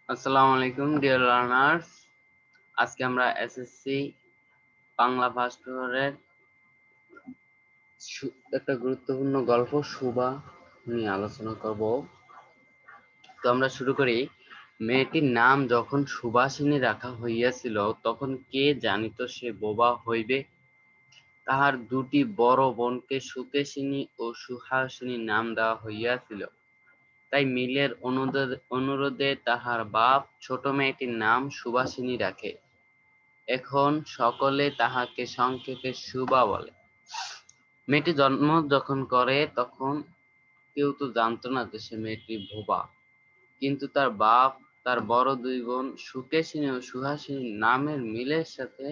আসসালামু আলাইকুম dear learners. আজকে আমরা এসএসসি বাংলা ফার্স্ট পেপারের একটা গুরুত্বপূর্ণ গল্প সুবা নিয়ে আলোচনা করব। তো আমরা শুরু করি। মেয়েটির নাম যখন সুবাসিনী রাখা হইয়াছিল তখন কে জানিত সে বোবা হইবে। তাহার দুটি বড় বোনকে সুকেশিনী ও সুহাসিনী নাম দেওয়া হইয়াছিল। তাই মিলের অনুরোধে তাহার বাপ ছোট মেয়েটির নাম সুবাসিনী রাখে। এখন সকলে তাহাকে সংক্ষেপে সুবা বলে। মেয়েটি জন্ম যখন করে তখন কেউ তো জানতো না যে সে মেয়েটি বোবা, কিন্তু তার বাপ তার বড় দুই বোন সুকেশিনী ও সুহাসিনী নামের মিলের সাথে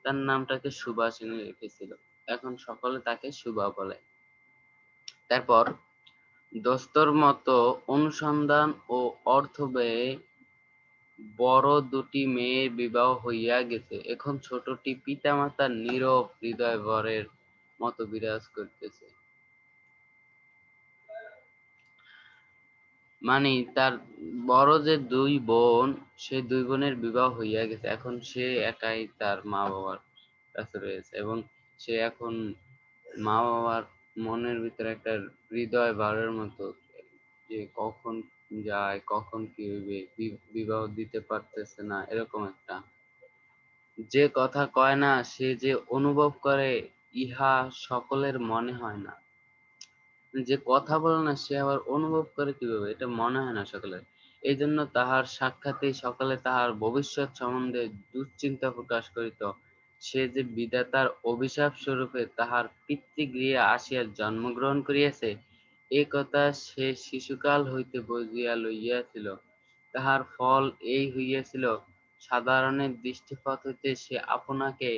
তার নামটাকে সুবাসিনী রেখেছিল। এখন সকলে তাকে সুবা বলে। তারপর দোস্তর মতো অনুসন্ধান ও অর্থ ব্যয়ে বড় দুটি মেয়ের বিবাহ হইয়া গেছে। এখন ছোটটি পিতামাতার নীরব হৃদয়বরের মতো বিরাজ করিতেছে। মানে তার বড় যে দুই বোন, সেই দুই বোনের বিবাহ হইয়া গেছে। এখন সে একাই তার মা বাবার কাছে রয়েছে এবং সে এখন মা বাবার মনের ভিতরে একটা হৃদয় ভারের মতো, যে কখন যায় কখন কি হইবে, বিবাহ দিতে পারতেছে না, এরকম একটা। যে কথা কয় না সে যে অনুভব করে ইহা সকলের মনে হয় না। যে কথা বলে না সে আবার অনুভব করে কিভাবে, এটা মনে হয় না সকলের। এই জন্য তাহার সাক্ষাতেই সকলে তাহার ভবিষ্যৎ সম্বন্ধে দুশ্চিন্তা প্রকাশ করিত। সে যে বিধাতার অভিশাপ স্বরূপে তাহার পিতৃগৃহে আসিয়া জন্মগ্রহণ করিয়াছে, এ কথা সে শিশুকাল হইতে বুঝিয়া লইয়াছিল। তাহার ফল এই হইয়াছিল, সাধারণের দৃষ্টিপথ হইতে সে আপনাকে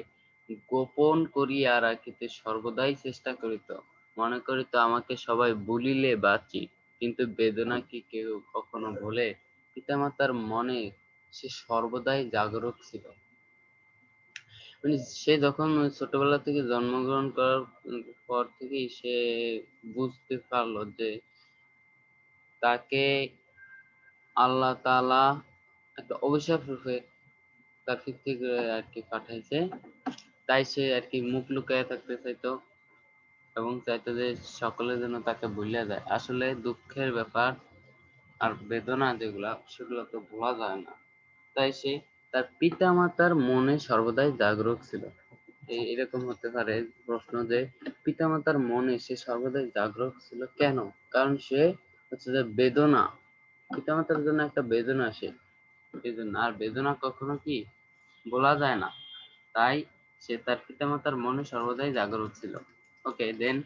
গোপন করিয়া রাখিতে সর্বদাই চেষ্টা করিত। মনে করিত আমাকে সবাই ভুলিলে বাঁচি, কিন্তু বেদনা কি কেউ কখনো ভোলে? পিতামাতার মনে সে সর্বদাই জাগরুক ছিল। মানে সে যখন ছোটবেলা থেকে জন্মগ্রহণ করার পর থেকেই সে বুঝতে পারলো যে তাকে আল্লাহ তাআলা একটা অভিশাপ রূপে তার পিতৃগৃহে আর কি পাঠাইছে। তাই সে আর কি মুখ লুকাইয়া থাকতে চাইতো এবং চাইতো যে সকলে যেন তাকে ভুলিয়া যায়। আসলে দুঃখের ব্যাপার আর বেদনা যেগুলা সেগুলো তো ভোলা যায় না। তাই সে তার পিতামাতার মনে সর্বদাই জাগরুক ছিল। এরকম হতে পারে প্রশ্ন যে পিতামাতার মনে সে সর্বদাই জাগরুক ছিল কেন? কারণ সে হচ্ছে যে বেদনা, পিতামাতার জন্য একটা বেদনা আসে, এই জন্য। আর বেদনা কখনো কি বলা যায় না, তাই সে তার পিতামাতার মনে সর্বদাই জাগরুক ছিল। ওকে দেন,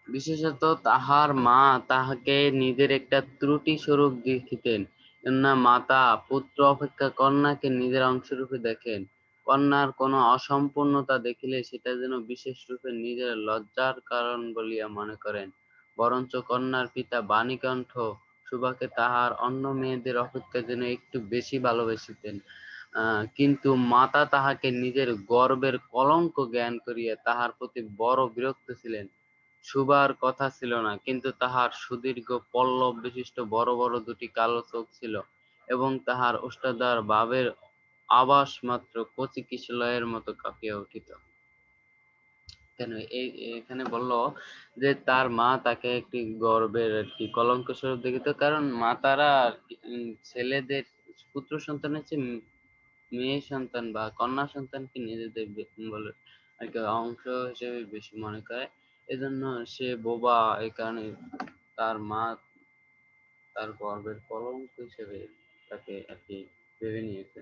বিশেষত তাহার মা তাহাকে নিজের একটা ত্রুটি স্বরূপ দেখিতেন। কেননা মাতা পুত্র অপেক্ষা কন্যাকে নিজের অংশরূপে দেখেন। কন্যার কোনো অসম্পূর্ণতা দেখিলে সেটা যেন বিশেষ রূপে নিজের লজ্জার কারণ বলিয়া মনে করেন। বরঞ্চ কন্যার পিতা বাণীকণ্ঠ সুভাকে তাহার অন্য মেয়েদের অপেক্ষা যেন একটু বেশি ভালোবাসিতেন। কিন্তু মাতা তাহাকে নিজের গর্বের কলঙ্ক জ্ঞান করিয়া তাহার প্রতি বড় বিরক্ত ছিলেন। সুভার কথা ছিল না, কিন্তু তাহার সুদীর্ঘ পল্লব বিশিষ্ট বড় বড় দুটি কালো চোখ ছিল এবং তাহার ওষ্ঠাধর ভাবের আভাস মাত্র কচি কিশলয়ের মতো কাঁপিয়া উঠিত। কেন এখানে বলল যে তার মা তাকে একটি গর্বের আর কি কলঙ্ক স্বরূপ দেখিত, কারণ মা তারা আর কি, ছেলেদের পুত্র সন্তানের চেয়ে মেয়ে সন্তান বা কন্যা সন্তানকে নিজেদের বলে আর কি অংশ হিসেবে বেশি মনে করে। এজন্য সে বোবা, এই কারণে তার মা তার গর্বের কলঙ্ক হিসেবে তাকে আর কি ভেবে নিয়েছে।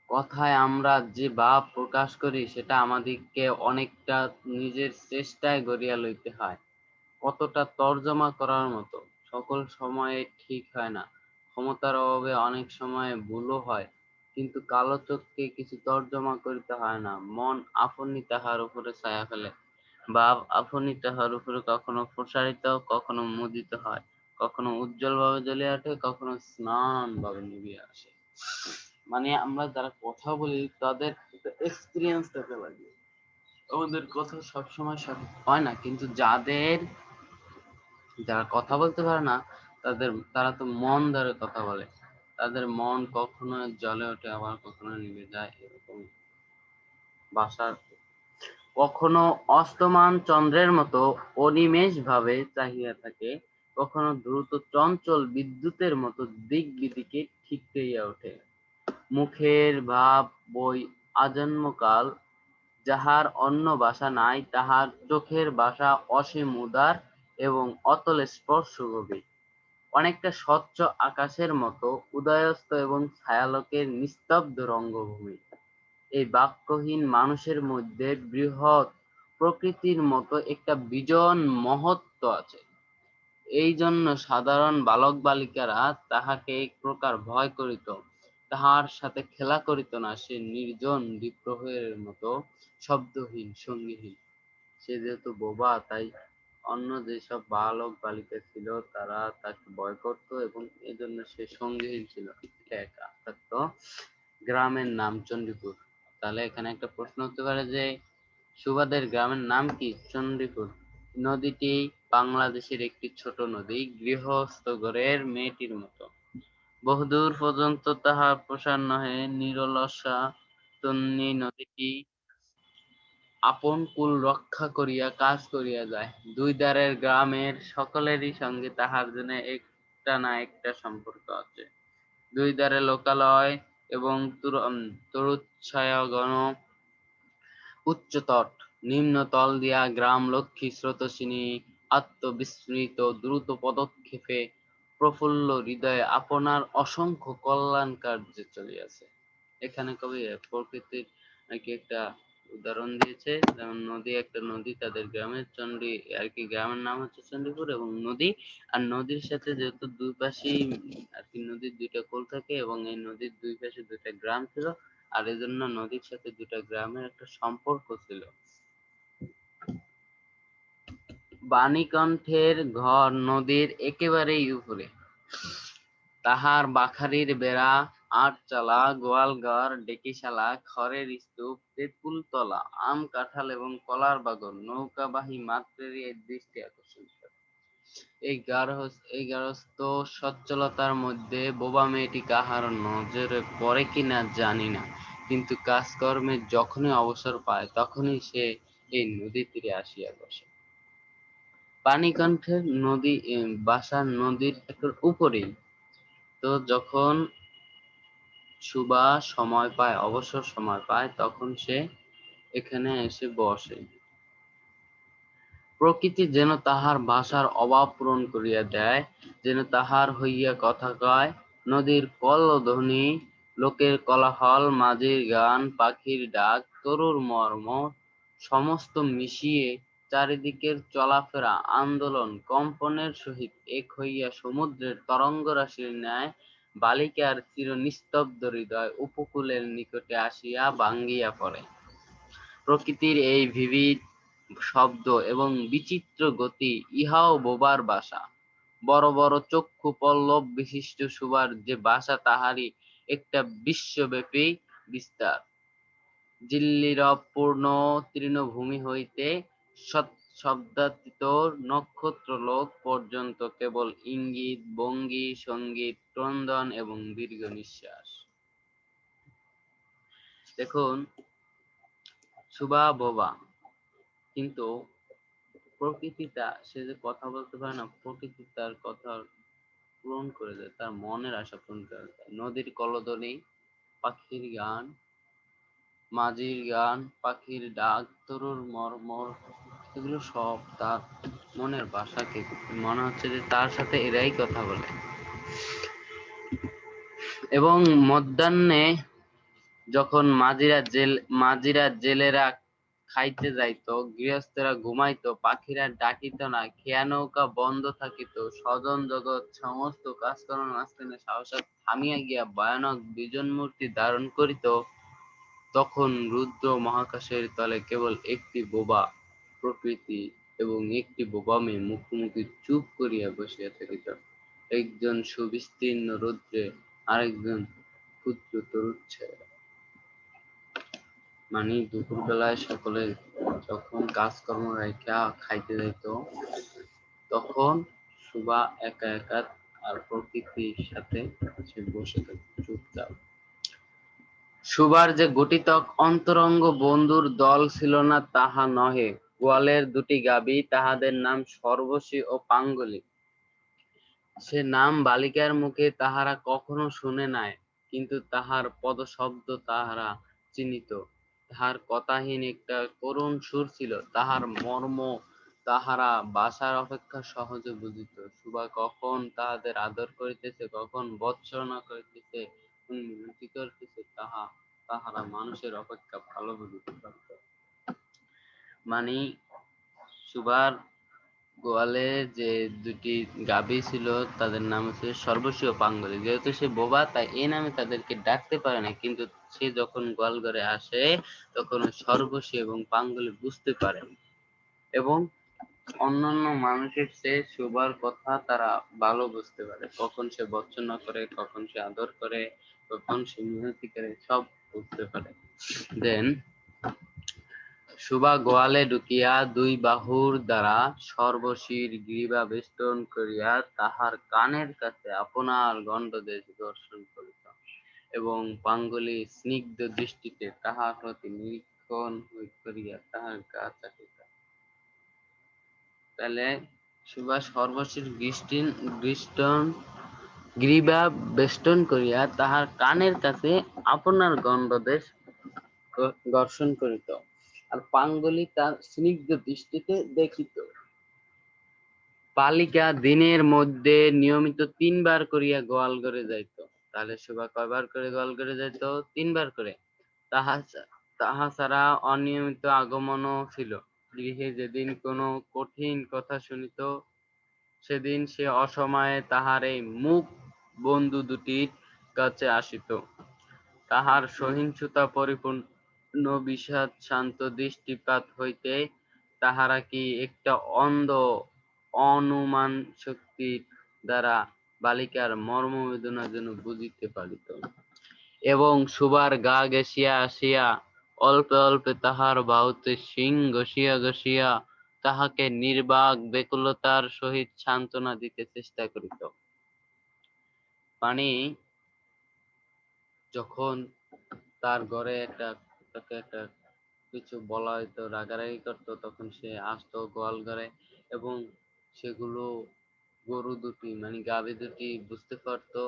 কথায় আমরা যে ভাব প্রকাশ করি সেটা আমাদিগকে অনেকটা নিজের চেষ্টায় গড়িয়া লইতে হয়। কতটা তর্জমা করার মতো সকল সময়ে ঠিক হয় না। ক্ষমতার অভাবে অনেক সময় ভুলও হয়, কিন্তু কালো চোখকে কিছু তর্জমা করিতে হয় না। মন আপনি তাহার উপরে ছায়া ফেলে, ভাব আপনি তাহার উপরে কখনো প্রসারিত, কখনো মুদিত হয়, কখনো উজ্জ্বল ভাবে জ্বলিয়া ওঠে, কখনো স্নান ভাবে নিভিয়া আসে। মানে আমরা যারা কথা বলি তাদের এক্সপিরিয়েন্স থাকা লাগে। আমাদের কথা সবসময় সঠিক হয় না, কিন্তু যারা কথা বলতে পারে না তারা তো মন ধরে কথা বলে, তাদের মন কখনো জ্বলে ওঠে আবার কখনো নিভে যায়, এরকম ভাষার। কখনো অস্তমান চন্দ্রের মতো অনিমেষ ভাবে চাহিয়া থাকে, কখনো দ্রুত চঞ্চল বিদ্যুতের মতো দিক বিদিকে ঠিক হইয়া ওঠে। মুখের ভাব বই আজন্মকাল, যাহার অন্য ভাষা নাই, তাহার চোখের ভাষা অসীম উদার এবং অতল স্পর্শ গভীর। অনেকটা স্বচ্ছ আকাশের মতো উদয়স্ত এবং ছায়ালোকের নিস্তব্ধ রঙ্গভূমি। এই বাক্যহীন মানুষের মধ্যে বৃহৎ প্রকৃতির মতো একটা বিজন মহত্ত্ব আছে। এই জন্য সাধারণ বালক বালিকারা তাহাকে এক প্রকার ভয় করিত, তাহার সাথে খেলা করিত না। সে নির্জন বিপ্রহের মতো শব্দহীন, সঙ্গীহীন। সে যেহেতু বোবা, তাই অন্য যেসব বালক বালিকা ছিল তারা তাকে ভয় করত এবং এজন্য সে সঙ্গীহীন ছিল, একা থাকতো। গ্রামের নাম চণ্ডীপুর। তাহলে এখানে একটা প্রশ্ন হতে পারে যে সুবাদের গ্রামের নাম কি? চণ্ডীপুর। নদীটি বাংলাদেশের একটি ছোট নদী, গৃহস্থ ঘরের মেয়েটির মতো। বহুদূর পর্যন্ত তাহার প্রসার নহে, নিরলসা তন্বী নদীটি আপন কুল রক্ষা করিয়া কাজ করিয়া যায়। দুই ধারের গ্রামের সকলেরই সঙ্গে তাহার জন্য একটা না একটা সম্পর্ক আছে। দুই ধারে লোকালয় এবং তরুচ্ছায়াঘন উচ্চতট, নিম্নতল দিয়া গ্রাম লক্ষ্মী স্রোতস্বিনী আত্মবিস্মৃত দ্রুত পদক্ষেপে প্রফুল্ল হৃদয়ে আপনার অসংখ্য কল্যাণ কার্যে চলিয়াছে। এখানে কবি প্রকৃতির নাকি একটা উদাহরণ দিয়েছে, যেমন নদী, একটা নদী তাদের গ্রামের চণ্ডী আর কি, গ্রামের নাম হচ্ছে চণ্ডীপুর এবং নদী। আর নদীর সাথে যেহেতু দুই পাশেই আর কি নদীর দুইটা কোল থাকে এবং এই নদীর দুই পাশে দুইটা গ্রাম ছিল, আর এজন্য নদীর সাথে দুইটা গ্রামের একটা সম্পর্ক ছিল। বাণীকণ্ঠের ঘর নদীর একেবারেই উপরে। তাহার বাখারির বেড়া, আটচালা, গোয়ালঘর, ডেকিশালা, খড়ের স্তূপ, তেঁতুলতলা, আম কাঁঠাল এবং কলার বাগান নৌকাবাহী মাত্রেরই এর দৃষ্টি আকর্ষণ করে। এই গার্হস্থ্য সচ্ছলতার মধ্যে বোবা মেয়েটি কাহার নজরে পড়ে কিনা জানি না, কিন্তু কাজকর্মে যখনই অবসর পায় তখনই সে এই নদীর তীরে আসিয়া বসে। পানিকণ্ঠের নদী বাসা নদীর একটু উপরেই। তো যখন সুবা সময় পায়, অবসর সময় পায়, তখন সে এখানে এসে বসে। প্রকৃতি যেন তাহার ভাষার অভাব পূরণ করিয়া দেয়, যেন তাহার হইয়া কথা কয়। নদীর কলধ্বনি, লোকের কোলাহল, মাঝির গান, পাখির ডাক, তরুর মর্মর সমস্ত মিশিয়ে চারিদিকের চলাফেরা আন্দোলন কম্পনের সহিত এক হইয়া সমুদ্রের তরঙ্গরাশির ন্যায় বালিকার চিরনিস্তব্ধ হৃদয় উপকূলের নিকটে আসিয়া ভাঙ্গিয়া পড়ে। প্রকৃতির এই বিবিধ শব্দ এবং বিচিত্র গতি ইহাও বোবার ভাষা। বড় বড় চক্ষু পল্লব বিশিষ্ট সুবার যে ভাষা, তাহারই একটা বিশ্বব্যাপী বিস্তার। জিল্লিরপূর্ণ তৃণভূমি হইতে শব্দাতীত নক্ষত্রলোক পর্যন্ত কেবল ইঙ্গিত, ভঙ্গি, সঙ্গীত, ক্রন্দন এবং দীর্ঘ নিঃশ্বাস। দেখুন, সুবা বোবা, কিন্তু প্রকৃতিটা, সে যে কথা বলতে পারে না, প্রকৃতি তার কথা পূরণ করে দেয়, তার মনের আশা পূরণ করে দেয়। নদীর কলধ্বনি, পাখির গান, মাঝির গান, পাখির ডাক, তরুর মর্মর, এগুলো সব তার মনের ভাষাকে মনে হচ্ছে যে তার সাথে এরাই কথা বলে। এবং মধ্যাহ্নে যখন মাঝিরা জেলেরা খাইতে যাইত, গৃহস্থেরা ঘুমাইত, পাখিরা ডাকিত না, খেয়া নৌকা বন্ধ থাকিত, স্বজন জগৎ সমস্ত কাজকর্মের মাঝখানে সহসা থামিয়া গিয়া ভয়ানক বিজন মূর্তি ধারণ করিত, তখন রুদ্র মহাকাশের তলে কেবল একটি বোবা প্রকৃতি এবং একটি বোবা মেয়ে মুখোমুখি চুপ করিয়া বসিয়া থাকিত। একজন সুবিস্তীর্ণ রৌদ্রে, আরেকজন ক্ষুদ্র তরুচ্ছায়া। মানে দুপুরবেলায় সকলে যখন কাজকর্ম রাইখা খাইতে যাইত, তখন সুবা একা একা আর প্রকৃতির সাথে সে বসে থাকে চুপচাপ। সুভার যে গুটিতক অন্তরঙ্গ বন্ধুর দল ছিল না তাহা নহে, গোয়ালের দুটি গাভী, তাহাদের নাম সর্বশী ও পাঙ্গলি। সে নাম বালিকার মুখে তাহারা কখনো শুনে নাই, কিন্তু তাহার পদশব্দ তাহারা চিনিত। তাহার কথাহীন একটা করুণ সুর ছিল, তাহার মর্ম তাহারা ভাষার অপেক্ষা সহজে বুঝিত। সুভা কখন তাহাদের আদর করিতেছে, কখন ভর্ৎসনা করিতেছে, মিনতি করিতেছে, তাহারা মানুষের অপেক্ষা ভালো বুঝিতে পারিত। মানে সুভার গোয়ালে যে দুটি গাভী ছিল তাদের নাম হচ্ছে সর্বশী ও পাঙ্গলি। যেহেতু সে বোবা তাই এই নামে তাদেরকে ডাকতে পারে না, কিন্তু সে যখন গোয়াল ঘরে আসে তখন ওই সর্বশী এবং পাঙ্গলি বুঝতে পারে এবং অন্যান্য মানুষের চেয়ে সুভার কথা তারা ভালো বুঝতে পারে। কখন সে ভর্ৎসনা করে, কখন সে আদর করে, কখন সে মিনতি করে, সব বুঝতে পারে। দেন সুভা গোয়ালে ঢুকিয়া দুই বাহুর দ্বারা সর্বশীর গ্রীবা বেষ্টন করিয়া তাহার কানের কাছে আপনার গণ্ডদেশ দর্শন করিত এবং পাঙ্গলি স্নিগ্ধ দৃষ্টিতে তাহার প্রতি নিরীক্ষণ করিয়া তাহার গা চাটিত। তাহলে সুভা সর্বশীর গ্রীবা বেষ্টন করিয়া তাহার কানের কাছে আপনার গণ্ডদেশ দর্শন করিত, আর পাঙ্গলি তার স্নিগ্ধ দৃষ্টিতে দেখিত। বালিকা দিনের মধ্যে নিয়মিত ৩ বার করিয়া গোয়াল ঘরে যাইত। তাহলে সুভা কয়বার করে গোয়াল ঘরে যাইত? ৩ বার করে। তাহা ছাড়া অনিয়মিত আগমনও ছিল। গৃহে যেদিন কোনো কঠিন কথা শুনিত সেদিন সে অসময়ে তাহার এই মূক বন্ধু দুটির কাছে আসিত। তাহার সহিষ্ণুতা পরিপূর্ণ বিষাদ শান্ত দৃষ্টিপাত হইতে তাহারা কি একটা অন্ধ অনুমান শক্তির দ্বারা বালিকার মর্মবেদনা যেন বুঝিতে পারিত এবং সুভার গা ঘেঁষিয়া আসিয়া অল্পে অল্পে তাহার বাহুতে শিং ঘষিয়া ঘষিয়া তাহাকে নির্বাক ব্যাকুলতার সহিত সান্ত্বনা দিতে চেষ্টা করিত। মানে যখন তার ঘরে তাকে একটা কিছু বলা হইতো, রাগারাগি করতো, তখন সে আসতো গোয়াল ঘরে এবং সেগুলো গরু দুটি মানে গাভী দুটি বুঝতে পারতো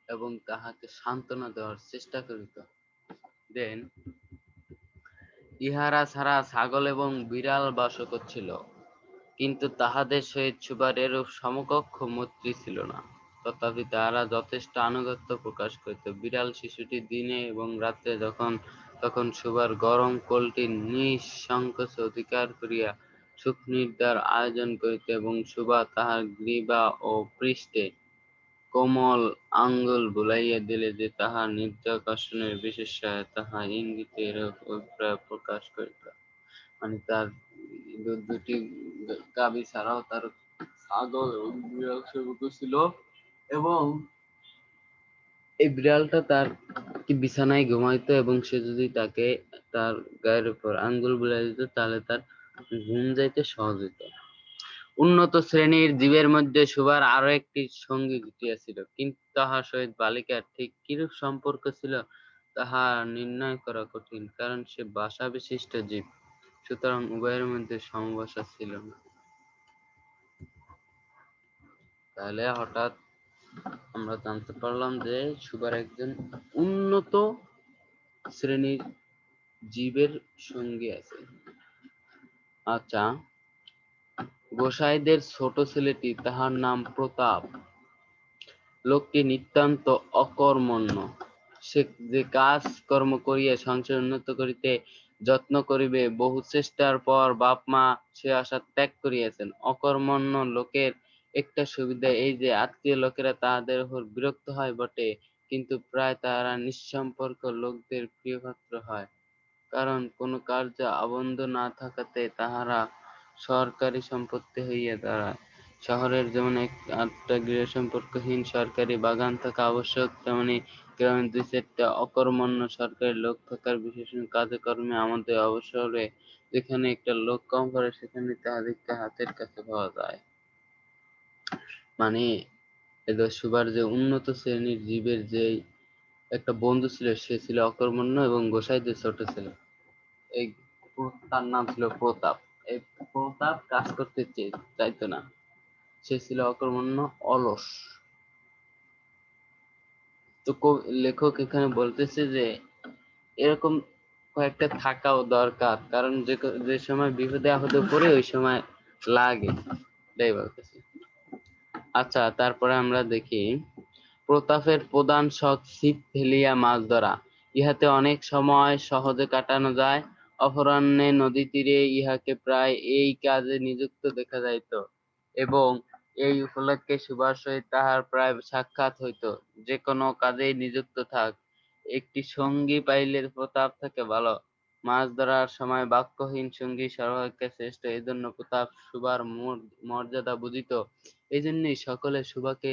এবং তাহাকে সান্ত্বনা দেওয়ার চেষ্টা করিত। দেন ইহারা ছাড়া ছাগল এবং বিড়াল বাসও করছিল, কিন্তু তাহাদের সহিত সুভার এরূপ সমকক্ষ মৈত্রী ছিল না। তথাপি তাহারা যথেষ্ট আনুগত্য প্রকাশ করিত। বিড়াল শিশুটি দিনে এবং রাত্রে তখন সুভার গরম কোলটি নিঃসংকোচে অধিকার করিয়া সুখনিদ্রার আয়োজন করিত এবং সুভা তাহার গ্রীবা ও পৃষ্ঠে কোমল আঙ্গুল বুলাইয়া দিলে যে তাহার নিদ্রাকর্ষণের বিশেষ সহায় তাহা ইঙ্গিতে এরূপ অভিপ্রায় প্রকাশ করিত। মানে তার দুটি গাভী ছাড়াও তার ছাগল এবং বিড়াল সেবক ছিল এবং এই বিড়ালটা তার বিছানায় ঘুমাইতো এবং সে যদি তাকে তার গায়ের উপর আঙ্গুল বুলাই দিত তাহলে তার ঘুম যাইতে সহজ হইত। উন্নত শ্রেণীর জীবের মধ্যে সুভার আরো একটি সঙ্গী জুটিয়াছিল, কিন্তু তাহার সহিত বালিকার ঠিক কিরূপ সম্পর্ক ছিল তাহা নির্ণয় করা কঠিন, কারণ সে ভাষা বিশিষ্ট জীব, সুতরাং উভয়ের মধ্যে সমভাষা ছিল না। তাহলে হঠাৎ আমরা জানতে পারলাম যে সুভার একজন উন্নত শ্রেণীর জীবের সঙ্গী আছে। আচ্ছা, গোসাইদের ছোট ছেলেটি, তাহার নাম প্রতাপ, লোকটি নিতান্ত অকর্মণ্য। সে যে কাজ কর্ম করিয়া সংসার উন্নত করিতে যত্ন করিবে, বহু চেষ্টার পর বাপ মা সে আশা ত্যাগ করিয়াছেন। অকর্মণ্য লোকের একটা সুবিধা এই যে আত্মীয় লোকেরা তাহাদের উপর বিরক্ত হয় বটে, কিন্তু প্রায় তাহারা নিঃসম্পর্ক লোকদের প্রিয়পাত্র হয়, কারণ কোন কার্য আবদ্ধ না থাকাতে তাহারা সরকারি সম্পত্তি হইয়া দাঁড়ায়। শহরের যেমন একটা গৃহসম্পর্কহীন সরকারি বাগান থাকা আবশ্যক, তেমনি গ্রামে ২-৪টা অকর্মণ্য সরকারি লোক থাকার বিশেষণ কাজে কর্মে আমাদের অবসরে যেখানে একটা লোক কম পড়ে সেখানে তাহাদিগকে হাতের কাছে পাওয়া যায়। মানে এদের সুবার যে উন্নত শ্রেণীর জীবের যে একটা বন্ধু ছিল, সে ছিল অকর্মণ্য এবং গোসাইদের ছোট ছেলে। এই তার নাম ছিল প্রতাপ। এই প্রতাপ কাজ করতে চাইতো না, সে ছিল অকর্মণ্য, অলস। তো লেখক এখানে বলতেছে যে এরকম কয়েকটা থাকাও দরকার, কারণ যে সময় বিপদে আপদে পড়ে ওই সময় লাগে, এটাই বলতেছে। আচ্ছা, তারপরে আমরা দেখি প্রতাপের প্রধান শখ ছিপ ফেলিয়া মাছ ধরা। ইহাতে অনেক সময় সহজে কাটানো যায়। অপরাহ্নে নদী তীরে ইহাকে প্রায় এই কাজে নিযুক্ত দেখা যাইত, এবং এই উপলক্ষে সুভার সহিত তাহার প্রায় সাক্ষাৎ হইত। যে কোনো কাজেই নিযুক্ত থাক, একটি সঙ্গী পাইলে প্রতাপ থেকে ভালো। মাছ ধরার সময় বাক্যহীন সঙ্গী সর্বাপেক্ষা শ্রেষ্ঠ। এজন্য প্রতাপ সুভার মর্যাদা বুঝিত, এই জন্যই সকলে সুভাকে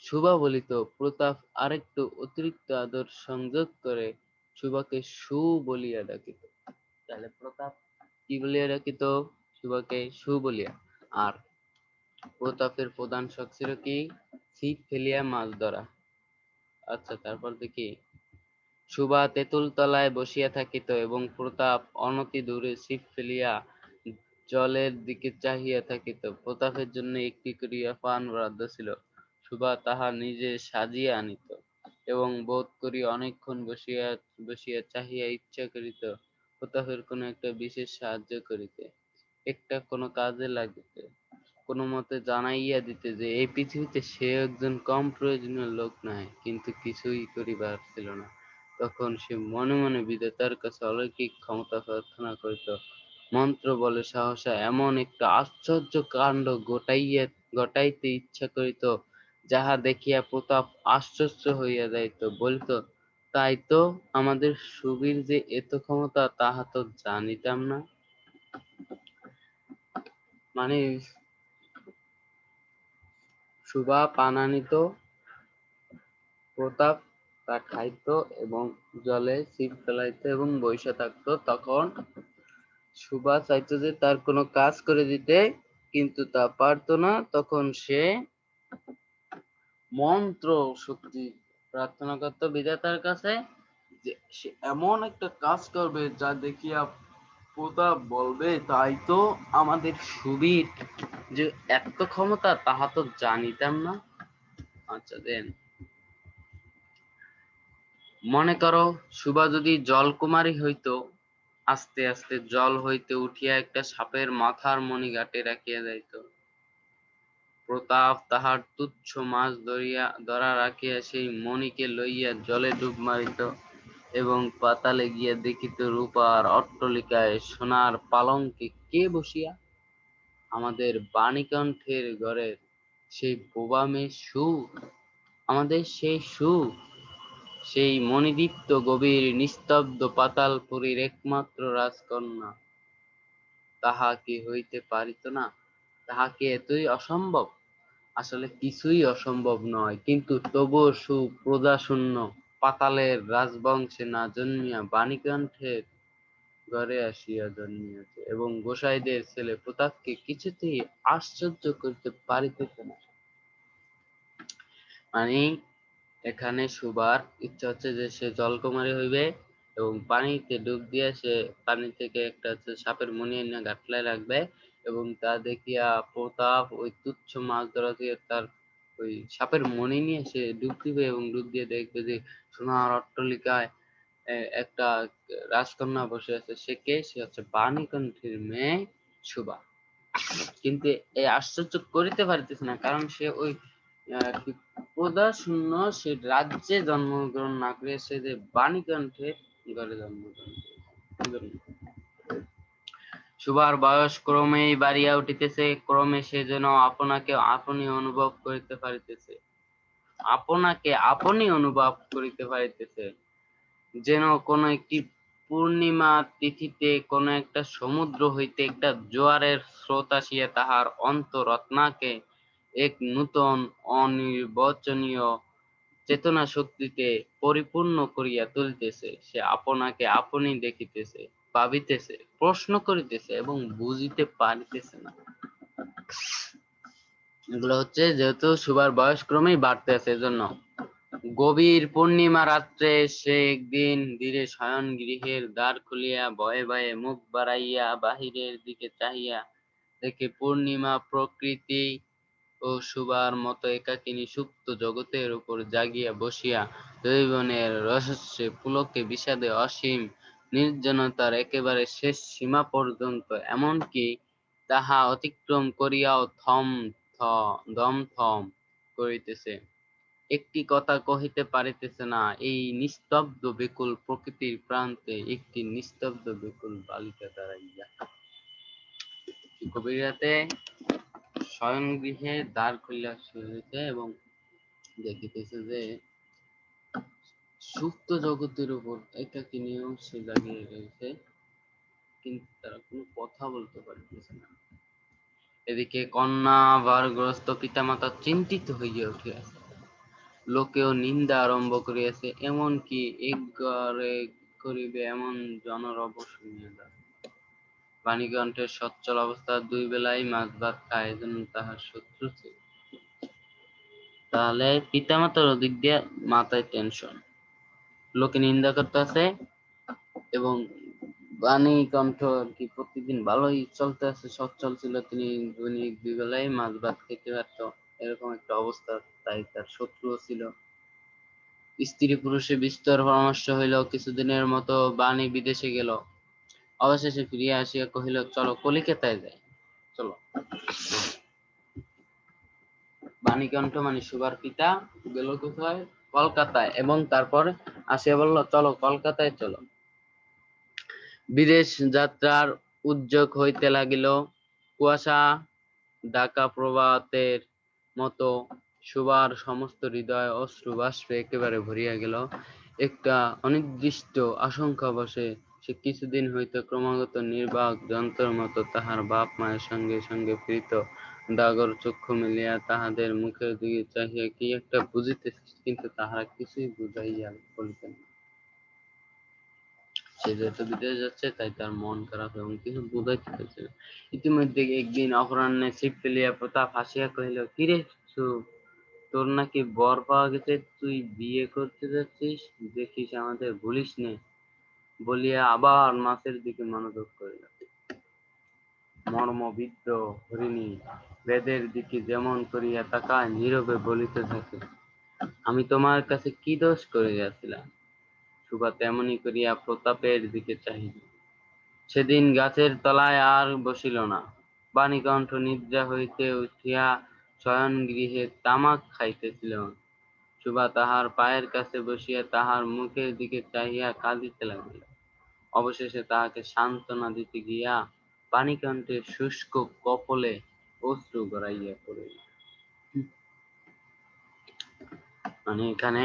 সুভা বলিত। প্রতাপ আরেকটু অতিরিক্ত আদর সংযোগ করে সুভাকে সু বলিয়া ডাকিত। তাহলে প্রতাপ কি বলিয়া ডাকিত? সুভাকে সু বলিয়া। আর প্রতাপের প্রধান শখ ছিল কি? ছিপ ফেলিয়া মাছ ধরা। আচ্ছা, তারপর দেখি সুভা তেঁতুল তলায় বসিয়া থাকিত এবং প্রতাপ অনতি দূরে ছিপ ফেলিয়া জলের দিকে চাহিয়া থাকিত। প্রতাপের জন্য একটি করিয়া পান বরাদ্দ ছিল। সুভা তাহা নিজে সাজিয়া আনিত এবং বোধ করি অনেকক্ষণ বসিয়া বসিয়া চাহিয়া ইচ্ছা করিত প্রতাপের কোনো একটা বিশেষ সাহায্য করিতে, একটা কোনো কাজে লাগিতে, কোনো মতে জানাইয়া দিতে যে এই পৃথিবীতে সে একজন কম প্রয়োজনীয় লোক নয়। কিন্তু কিছুই করিবার ছিল না। তখন সে মনে মনে বিধাতার কাছে অলৌকিক ক্ষমতা প্রার্থনা করিত। মন্ত্র বলে সহসা এমন একটা আশ্চর্য কাণ্ড ঘটাইতে ইচ্ছা করিত, যাহা দেখিয়া প্রতাপ আশ্চর্য হইয়া যাইত, বলিত, তাই তো, আমাদের সুবীর যে এত ক্ষমতা তাহা তো জানিতাম না। মানে সুভা পান আনিত, প্রতাপ তা খাইত এবং জলে ছিপ ফেলাইত এবং বইসা থাকতো। তখন সুভা চাইতো যে তার কোনো কাজ করে দিতে, কিন্তু তা পারতো না। তখন সে মন্ত্র শক্তি প্রার্থনা করতো বিধাতার কাছে, যে সে এমন একটা কাজ করবে যা দেখিয়া প্রতাপ বলবে, তাই তো, আমাদের সুবীর যে এত ক্ষমতা তাহা তো জানিতাম না। আচ্ছা দেন, মনে করো সুভা যদি জলকুমারী হইতো, আস্তে আস্তে জল হইতে উঠিয়া একটা সাপের মাথার মণি ঘাটে রাখিয়া যাইত। প্রতাপ তাহার তুচ্ছ মাছ ধরা রাখিয়া সেই মণিকে লইয়া জলে ডুব মারিত এবং পাতালে গিয়া দেখিত রূপার অট্টালিকায় সোনার পালঙ্কে কে বসিয়া? আমাদের বাণীকণ্ঠের ঘরের সেই বোবা মেয়ে সু, আমাদের সেই সু, সেই মণিদীপ্ত গভীর নিস্তব্ধ পাতালপুরীর একমাত্র রাজকন্যা। তাহা কি হইতে পারিত না? তাহা কি এতই অসম্ভব? আসলে কিছুই অসম্ভব নয়, কিন্তু তবুও সু প্রজাশূন্য পাতালের রাজবংশে না জন্মিয়া বাণীকণ্ঠের ঘরে আসিয়া জন্মিয়াছে, এবং গোসাইদের ছেলে প্রতাপকে কিছুতেই আশ্চর্য করিতে পারিতেছে না। মানে এখানে সুবার ইচ্ছা হচ্ছে যে সে জলকুমারী হইবে এবং পানিতে ডুব দিয়ে সে পানি থেকে একটা হচ্ছে সাপের মণি এনে গাঁটলায় রাখবে, এবং তা দেখিয়া প্রতাপ ওই তুচ্ছ মাছ ধরা দিয়ে তার ওই সাপের মণি নিয়ে সে ডুব দিবে এবং ডুব দিয়ে দেখবে যে সোনার অট্টালিকায় একটা রাজকন্যা বসে আছে। সে কে? সে হচ্ছে বাণীকণ্ঠের মেয়ে সুবা। কিন্তু এই আশ্চর্য করিতে পারিতেছে না, কারণ সে ওই প্রজা শূন্য সে রাজ্যে জন্মগ্রহণ না করে সে যে বাণীকণ্ঠে ঘরে জন্মগ্রহণ করেছে। সুভার বয়স ক্রমেই বাড়িয়া উঠিতেছে, ক্রমে সে যেন আপনাকে আপনি অনুভব করিতে পারিতেছে, আপনাকে আপনি অনুভব করিতে পারিতেছে, যেন কোন একটি পূর্ণিমা তিথিতে কোন একটা সমুদ্র হইতে একটা জোয়ারের স্রোত আসিয়া তাহার অন্তররত্নাকে এক নূতন অনির্বচনীয় চেতনা শক্তিতে পরিপূর্ণ করিয়া তুলিতেছে। সে আপনাকে আপনি দেখিতেছে, ভাবিতেছে, প্রশ্ন করিতেছে এবং বুঝিতে পারিতেছে না। এগুলো হচ্ছে যেহেতু সুবার বয়স ক্রমেই বাড়তেছে এজন্য। গভীর পূর্ণিমা রাত্রে সে একদিন ধীরে শয়ন গৃহের দ্বার খুলিয়া ভয়ে ভয়ে মুখ বাড়াইয়া বাহিরের দিকে চাহিয়া দেখে পূর্ণিমা প্রকৃতি ও সুবার মতো একাকিনী সুপ্ত জগতের উপর জাগিয়া বসিয়া দৈবনের রহস্যে পুলকে বিষাদে অসীম নির্জনতার একেবারে শেষ সীমা পর্যন্ত এমনকি তাহা অতিক্রম করিয়াও দম থম করিতেছে, একটি কথা কহিতে পারিতেছে না। এই নিস্তব্ধ বিকুল প্রকৃতির প্রান্তে একটি নিস্তব্ধ বিকুল বালিকা দাঁড়াইয়া গভীর রাতে শয়নগৃহে দ্বার খুলিয়া শুইতেছে এবং দেখিতেছে যে সুপ্ত জগতের উপর একাকিনীও সে জাগিয়া রয়েছে, কিন্তু তারা কোনো কথা বলতে পারিতেছে না। এদিকে কন্যা ভারগ্রস্ত পিতামাতা চিন্তিত হইয়া উঠিয়াছে, লোকেও নিন্দা আরম্ভ করিয়াছে, এমনকি একঘরে করিবে এমন জনরব শুনিয়া যায়। বাণীকণ্ঠের সচ্ছল অবস্থা দুই বেলাই মাছ ভাত খায়, এজন্য তাহার শত্রু ছিল। তাহলে পিতামাতার ওদিক দিয়ে মাথায় টেনশন, লোকে নিন্দা করতেছে এবং বাণীকণ্ঠ আর কি প্রতিদিন ভালোই চলতে আছে, সচ্ছল ছিল, তিনি দৈনিক দুই বেলায় মাছ ভাত খেতে পারত, এরকম একটা অবস্থা। তাই তার শত্রুও ছিল। স্ত্রী পুরুষে বিস্তর পরামর্শ হইল, কিছুদিনের মতো বাণী বিদেশে গেল, অবশেষে ফিরিয়া আসিয়া কহিল, চলো কলিকাতায় যাই। চলো। বাণীকণ্ঠ মানে সুভার পিতা গেল কোথায়? কলকাতায়, এবং তারপর আসিয়া বলল, চলো কলকাতায় চলো। বিদেশ যাত্রার উদ্যোগ হইতে লাগিল। কুয়াশা ঢাকা প্রভাতের মতো সুভার সমস্ত হৃদয় অশ্রু বাষ্পে একেবারে ভরিয়া গেল। একটা অনির্দিষ্ট আশঙ্কা বসে, সে কিছুদিন হইতে ক্রমাগত নির্বাক যন্ত্রের মতো তাহার বাপ মায়ের সঙ্গে সঙ্গে ফিরিত। ডাগর চক্ষু মেলিয়া তাহাদের মুখের দিকে চাহিয়া কি একটা বুঝিতেছে, কিন্তু তাহারা কিছুই বুঝাইয়া বলিতেন না। সে যেহেতু বিদেশ যাচ্ছে তাই তার মন খারাপ এবং কিছু বুঝাইতে পারছে না। ইতিমধ্যে একদিন অপরাহ্নে ছিপ ফেলিয়া প্রতাপ হাসিয়া কহিল, কিরে সুখ, তোর নাকি বর পাওয়া গেছে, তুই বিয়ে করতে যাচ্ছিস, দেখিস আমাদের ভুলিস নে। বলিয়া আবার মাছের দিকে মনোযোগ করিল। মর্মবিদ্ধ হরিণী বেদের দিকে যেমন করিয়া তাকায়, নীরবে বলিতে থাকে, আমি তোমার কাছে কি দোষ করিয়াছিলাম? সুভা তেমনি করিয়া প্রতাপের দিকে চাহিল। সেদিন গাছের তলায় আর বসিল না। বাণীকণ্ঠ নিদ্রা হইতে উঠিয়া শয়নগৃহে তামাক খাইতেছিল। সুভা তাহার পায়ের কাছে বসিয়া তাহার মুখের দিকে চাহিয়া কাঁদিতে লাগিল। অবশেষে তাহাকে সান্ত্বনা দিতে গিয়া বাণীকণ্ঠের শুষ্ক কপোলে অশ্রু গড়াইয়া পড়িল। মানে এখানে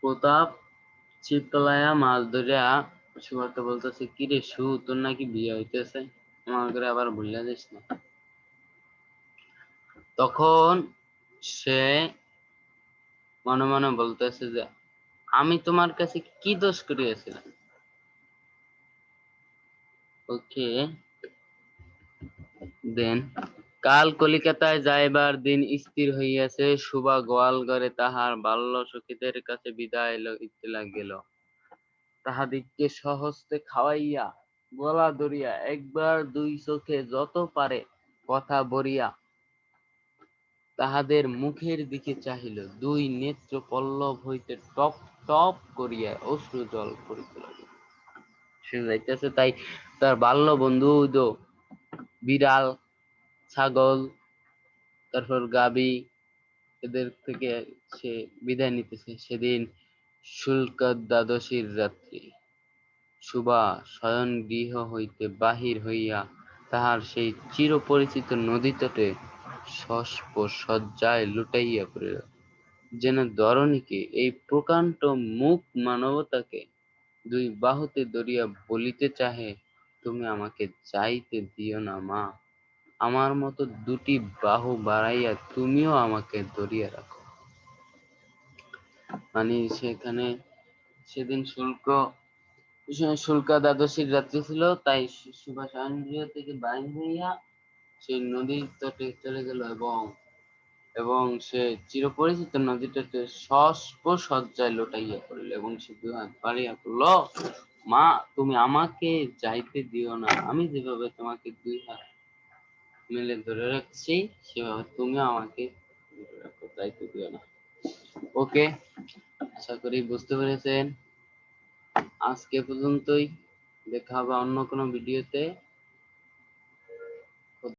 প্রতাপ ছিপ তলাইয়া মাছ ধরিয়া সুভাকে বলতেছে, কিরে সু, তোর নাকি বিয়ে হইতেছে, আমার করে আবার ভুলিয়া যাস না। তখন সে মনে মনে বলতেছে যে, আমি তোমার কাছে কি দোষ করিয়াছিলাম? ওকে দেন। কাল কলিকাতায় যাইবার দিন স্থির হইয়াছে। সুভা গোয়ালঘরে তাহার বাল্য সখীদের কাছে বিদায় লইতে লাগিল। তাহাদিগকে স্বহস্তে খাওয়াইয়া গলা ধরিয়া একবার দুই চোখে যত পারে কথা বলিয়া তাহাদের মুখের দিকে চাহিল। দুই নেত্র পল্লব হইতে টপ টপ করিয়া অশ্রু জল পড়িতে লাগিল। সে যাইতেছে, তাই তার বাল্য বন্ধু বিড়াল, ছাগল, তারপর গাবি, এদের থেকে সে বিদায় নিতেছে। সেদিন শুল্ক দ্বাদশীর রাত্রি। সুভা শয়নগৃহ হইতে বাহির হইয়া তাহার সেই চিরপরিচিত নদীতটে শয্যায় লুটাইয়া পড়িল, যেন ধরণীকে, এই প্রকাণ্ড মুখ মানবতাকে দুই বাহুতে ধরিয়া বলিতে চাহে, তুমি আমাকে যাইতে দিও না মা, আমার মতো দুটি বাহু বাড়াইয়া তুমিও আমাকে ধরিয়া রাখো। মানে সেখানে সেদিন শুল্কা দ্বাদশীর রাত্রি ছিল, তাই সুভা শয়নগৃহ থেকে বাহির হইয়া সেই নদীর তটে চলে গেল এবং এবং সে চিরপরিচিত নদীটাতে সজ্জায় লোটাইয়া পড়িল এবং সে দুই হাত বাড়িয়া পড়ল, মা তুমি আমাকে যাইতে দিও না, আমি যেভাবে তোমাকে দুই হাত মেলে ধরে রাখছি সেভাবে তুমিও আমাকে ধরে রাখো, যাইতে দিও না। ওকে, আশা করি বুঝতে পেরেছেন। আজকে পর্যন্তই, দেখা হবে অন্য কোনো ভিডিওতে।